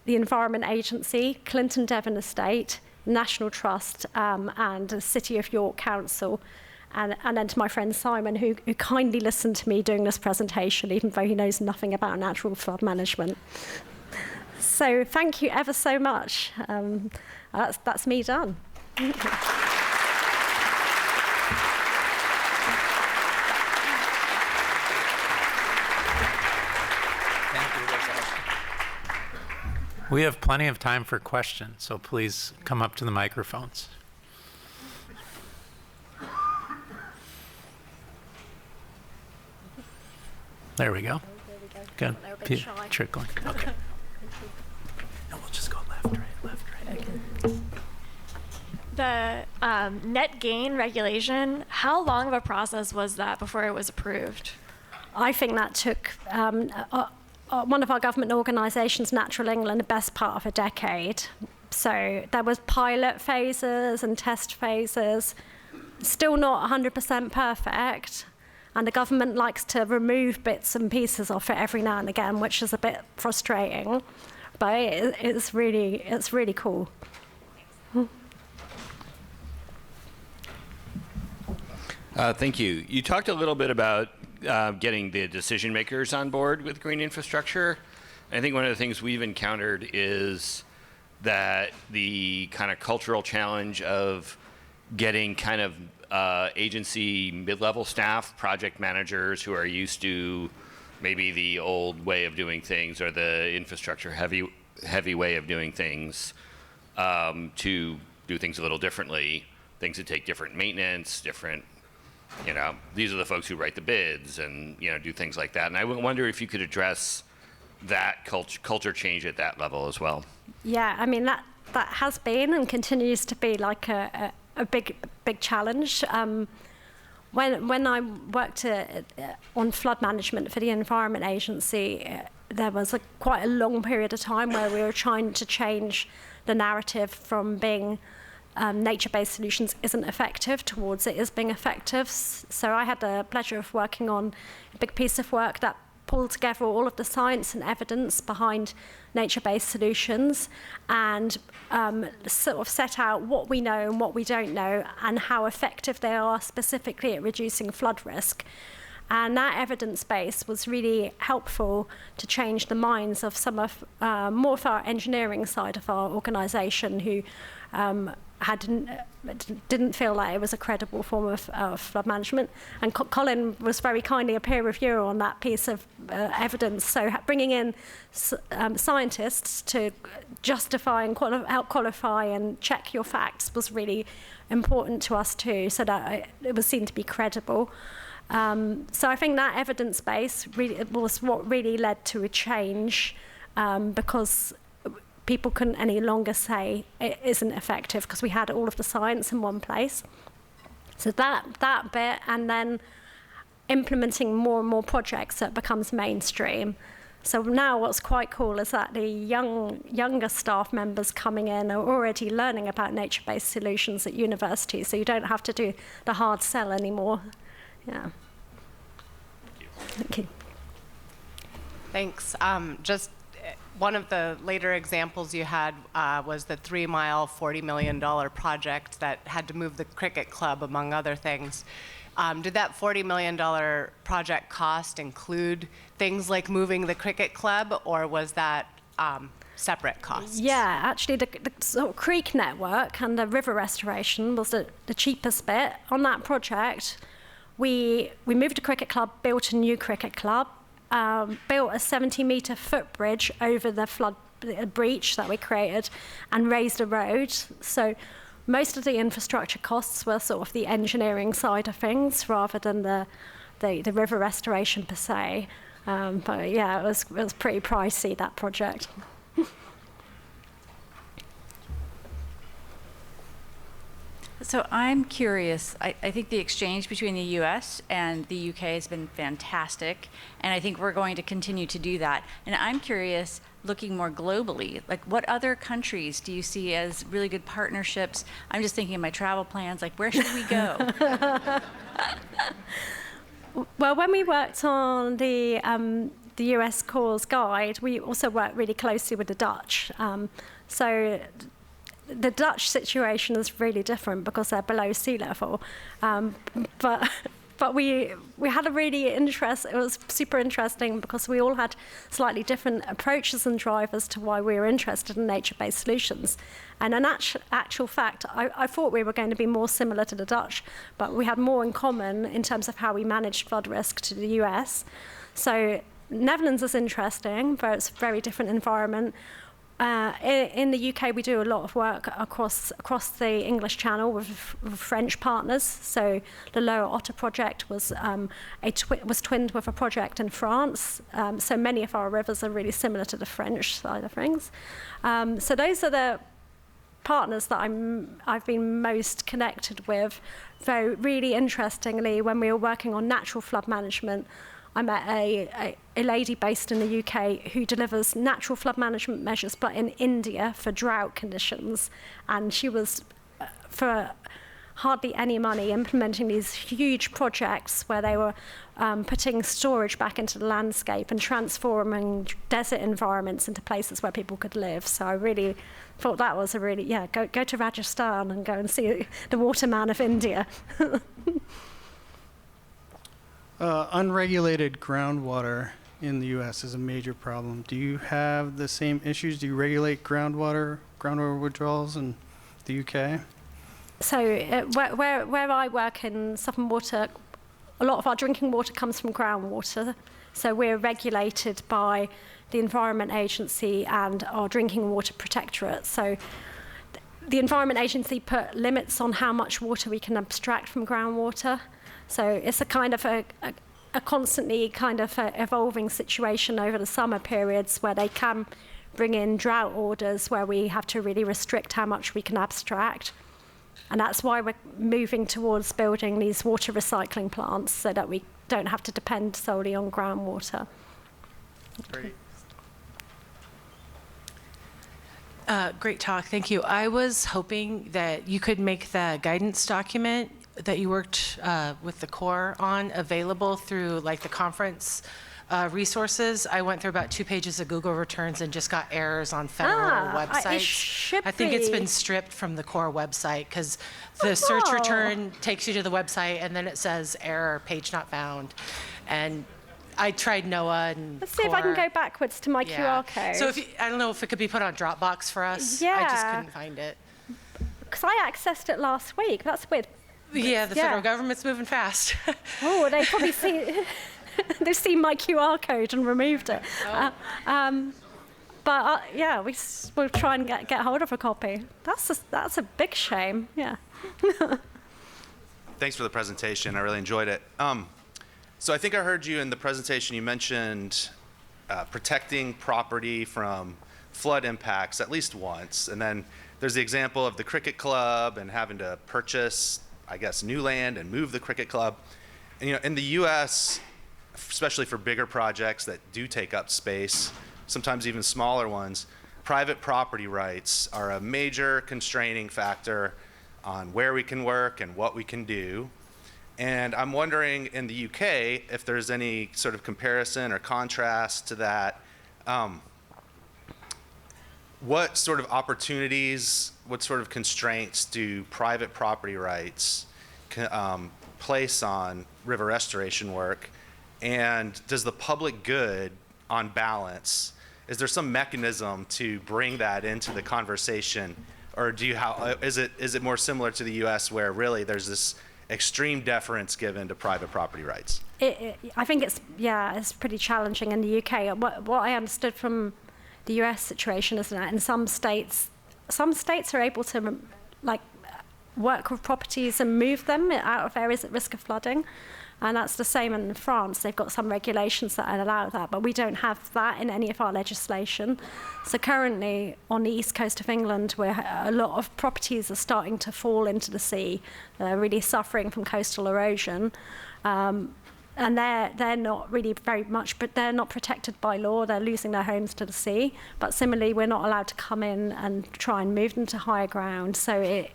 Speaker 3: the Environment Agency, Clinton Devon Estate, National Trust, and the City of York Council. And then to my friend Simon, who kindly listened to me doing this presentation, even though he knows nothing about natural flood management. So thank you ever so much. That's me done.
Speaker 2: We have plenty of time for questions, so please come up to the microphones. There we go. Good. Trickling. Okay. No, we'll just go left, right. Okay.
Speaker 4: The net gain regulation, how long of a process was that before it was approved?
Speaker 3: I think that took one of our government organisations, Natural England, the best part of a decade. So there was pilot phases and test phases, still not 100% perfect. And the government likes to remove bits and pieces of it every now and again, which is a bit frustrating. But it's really cool.
Speaker 5: Thank you. You talked a little bit about getting the decision makers on board with green infrastructure. I think one of the things we've encountered is that the kind of cultural challenge of getting kind of agency mid-level staff, project managers who are used to maybe the old way of doing things or the infrastructure heavy way of doing things, to do things a little differently, things that take different maintenance, different, these are the folks who write the bids and, do things like that. And I wonder if you could address that culture change at that level as well. Yeah,
Speaker 3: I mean, that has been and continues to be like a big challenge. When I worked on flood management for the Environment Agency, there was quite a long period of time where we were trying to change the narrative from being nature-based solutions isn't effective towards it is being effective. So I had the pleasure of working on a big piece of work that pulled together all of the science and evidence behind nature-based solutions and sort of set out what we know and what we don't know and how effective they are specifically at reducing flood risk. And that evidence base was really helpful to change the minds of some of more of our engineering side of our organisation who didn't feel like it was a credible form of flood management. And Colin was very kindly a peer reviewer on that piece of evidence. So bringing in scientists to justify and help qualify and check your facts was really important to us too, so that it was seen to be credible. So I think that evidence base really was what really led to a change, because people couldn't any longer say it isn't effective because we had all of the science in one place. So that bit, and then implementing more and more projects so it becomes mainstream. So now what's quite cool is that the younger staff members coming in are already learning about nature-based solutions at university, so you don't have to do the hard sell anymore. Yeah. Thank you.
Speaker 6: Thanks. Just one of the later examples you had was the 3-mile, $40 million project that had to move the cricket club, among other things. Did that $40 million project cost include things like moving the cricket club, or was that separate costs?
Speaker 3: Yeah, actually the sort of creek network and the river restoration was the cheapest bit. On that project, we moved a cricket club, built a new cricket club, built a 70-metre footbridge over the flood breach that we created, and raised a road. So most of the infrastructure costs were sort of the engineering side of things rather than the river restoration per se. But yeah, it was pretty pricey, that project.
Speaker 7: So I'm curious, I think the exchange between the US and the UK has been fantastic, and I think we're going to continue to do that. And I'm curious, looking more globally, like what other countries do you see as really good partnerships? I'm just thinking of my travel plans, like where should we go?
Speaker 3: Well, when we worked on the US Cause Guide, we also worked really closely with the Dutch. So the Dutch situation is really different because they're below sea level. But we had a really it was super interesting because we all had slightly different approaches and drivers to why we were interested in nature-based solutions. And in actual fact, I thought we were going to be more similar to the Dutch, but we had more in common in terms of how we managed flood risk to the US. So Netherlands is interesting, but it's a very different environment. In the UK, we do a lot of work across the English Channel with French partners. So the Lower Otter project was twinned with a project in France. So many of our rivers are really similar to the French side of things. So those are the partners that I've been most connected with. Though really interestingly, when we were working on natural flood management, I met a lady based in the UK who delivers natural flood management measures, but in India for drought conditions. And she was, for hardly any money, implementing these huge projects where they were putting storage back into the landscape and transforming desert environments into places where people could live. So I really thought that was go to Rajasthan and go and see the waterman of India.
Speaker 8: Unregulated groundwater in the U.S. is a major problem. Do you have the same issues? Do you regulate groundwater withdrawals in the UK?
Speaker 3: So where I work in Southern Water, a lot of our drinking water comes from groundwater. So we're regulated by the Environment Agency and our Drinking Water Protectorate. So the Environment Agency put limits on how much water we can abstract from groundwater. So it's a kind of a constantly kind of evolving situation over the summer periods where they can bring in drought orders where we have to really restrict how much we can abstract. And that's why we're moving towards building these water recycling plants so that we don't have to depend solely on groundwater.
Speaker 8: Great.
Speaker 9: Great talk, thank you. I was hoping that you could make the guidance document that you worked with the Corps on available through like the conference resources. I went through about 2 pages of Google returns and just got errors on federal websites. I think it's been stripped from the Corps website because the search return takes you to the website and then it says error, page not found. And I tried NOAA and
Speaker 3: Let's see if I can go backwards to my QR code.
Speaker 9: So I don't know if it could be put on Dropbox for us.
Speaker 3: Yeah.
Speaker 9: I just couldn't find it.
Speaker 3: Because I accessed it last week. That's weird.
Speaker 9: Yeah, the federal government's moving fast.
Speaker 3: Oh, they probably they've seen my QR code and removed it. But we'll try and get hold of a copy. That's a big shame. Yeah.
Speaker 10: Thanks for the presentation. I really enjoyed it. So I think I heard you in the presentation. You mentioned protecting property from flood impacts at least once, and then there's the example of the cricket club and having to purchase, I guess, new land and move the cricket club. And in the U.S., especially for bigger projects that do take up space, sometimes even smaller ones, private property rights are a major constraining factor on where we can work and what we can do. And I'm wondering in the UK if there's any sort of comparison or contrast to that. What sort of opportunities, what sort of constraints do private property rights place on river restoration work? And does the public good, on balance, is there some mechanism to bring that into the conversation? Or do you is it more similar to the US where really there's this extreme deference given to private property rights?
Speaker 3: I think it's pretty challenging in the UK. What I understood from the US situation is that in some states are able to work with properties and move them out of areas at risk of flooding. And that's the same in France. They've got some regulations that allow that, but we don't have that in any of our legislation. So currently, on the east coast of England, where a lot of properties are starting to fall into the sea, they're really suffering from coastal erosion. And they're not really very much, but they're not protected by law. They're losing their homes to the sea. But similarly, we're not allowed to come in and try and move them to higher ground. So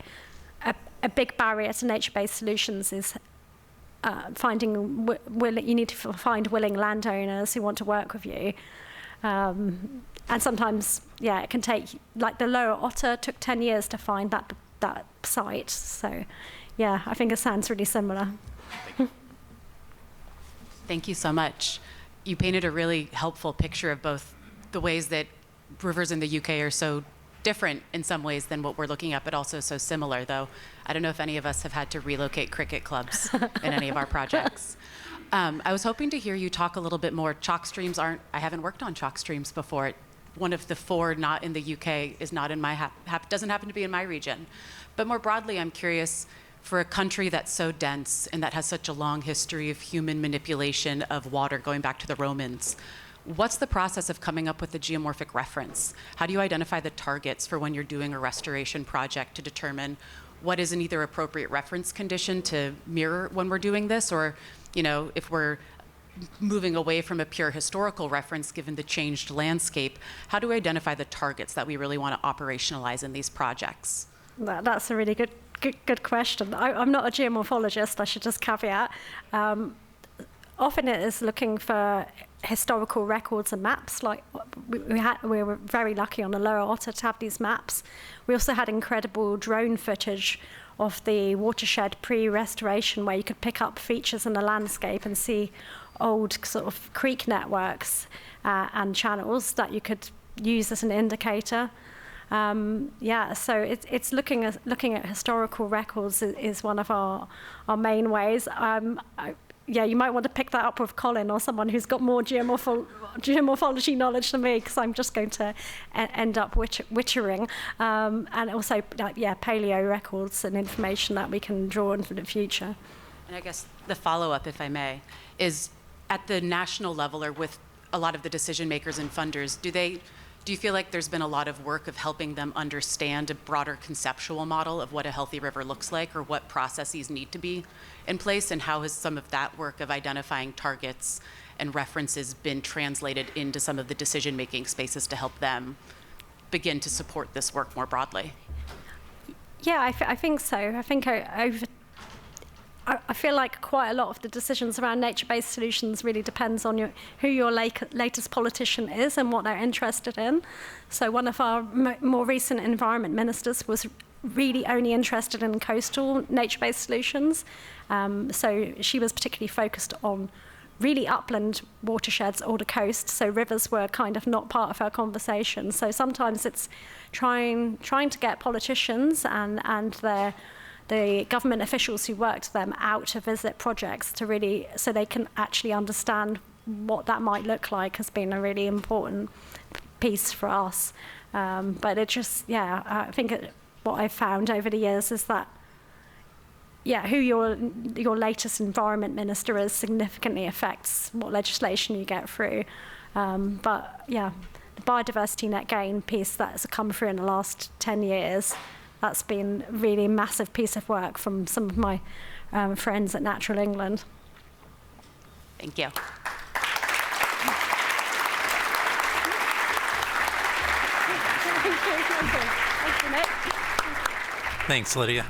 Speaker 3: a big barrier to nature-based solutions is you need to find willing landowners who want to work with you. And sometimes, it can take, like the Lower Otter took 10 years to find that site. So, I think it sounds really similar.
Speaker 11: Thank you so much. You painted a really helpful picture of both the ways that rivers in the UK are so different in some ways than what we're looking at, but also so similar, though I don't know if any of us have had to relocate cricket clubs in any of our projects. I was hoping to hear you talk a little bit more. Chalk streams I haven't worked on chalk streams before. One of the 4 not in the UK is not in my, doesn't happen to be in my region. But more broadly, I'm curious, for a country that's so dense and that has such a long history of human manipulation of water going back to the Romans, what's the process of coming up with a geomorphic reference? How do you identify the targets for when you're doing a restoration project to determine what is an either appropriate reference condition to mirror when we're doing this, or if we're moving away from a pure historical reference given the changed landscape, how do we identify the targets that we really want to operationalize in these projects?
Speaker 3: That's a really good question. I'm not a geomorphologist, I should just caveat. Often it is looking for historical records and maps. Like we were very lucky on the Lower Otter to have these maps. We also had incredible drone footage of the watershed pre-restoration, where you could pick up features in the landscape and see old sort of creek networks and channels that you could use as an indicator. So it's looking at historical records is one of our main ways. You might want to pick that up with Colin or someone who's got more geomorphology knowledge than me, because I'm just going to end up witchering. And also, paleo records and information that we can draw on for the future.
Speaker 11: And I guess the follow-up, if I may, is at the national level, or with a lot of the decision makers and funders, do you feel like there's been a lot of work of helping them understand a broader conceptual model of what a healthy river looks like, or what processes need to be in place, and how has some of that work of identifying targets and references been translated into some of the decision-making spaces to help them begin to support this work more broadly?
Speaker 3: Yeah, I think so. I think I feel like quite a lot of the decisions around nature-based solutions really depends on who your latest politician is and what they're interested in. So one of our more recent environment ministers was really only interested in coastal nature-based solutions. So she was particularly focused on really upland watersheds or the coast, so rivers were kind of not part of her conversation. So sometimes it's trying to get politicians and the government officials who worked them out to visit projects to really, so they can actually understand what that might look like, has been a really important piece for us. But it just, I think what I've found over the years is that, who your latest environment minister is significantly affects what legislation you get through. But the biodiversity net gain piece that has come through in the last 10 years, that's been really a massive piece of work from some of my friends at Natural England.
Speaker 11: Thank you.
Speaker 3: Thank you, Nick.
Speaker 2: Thanks, Lydia.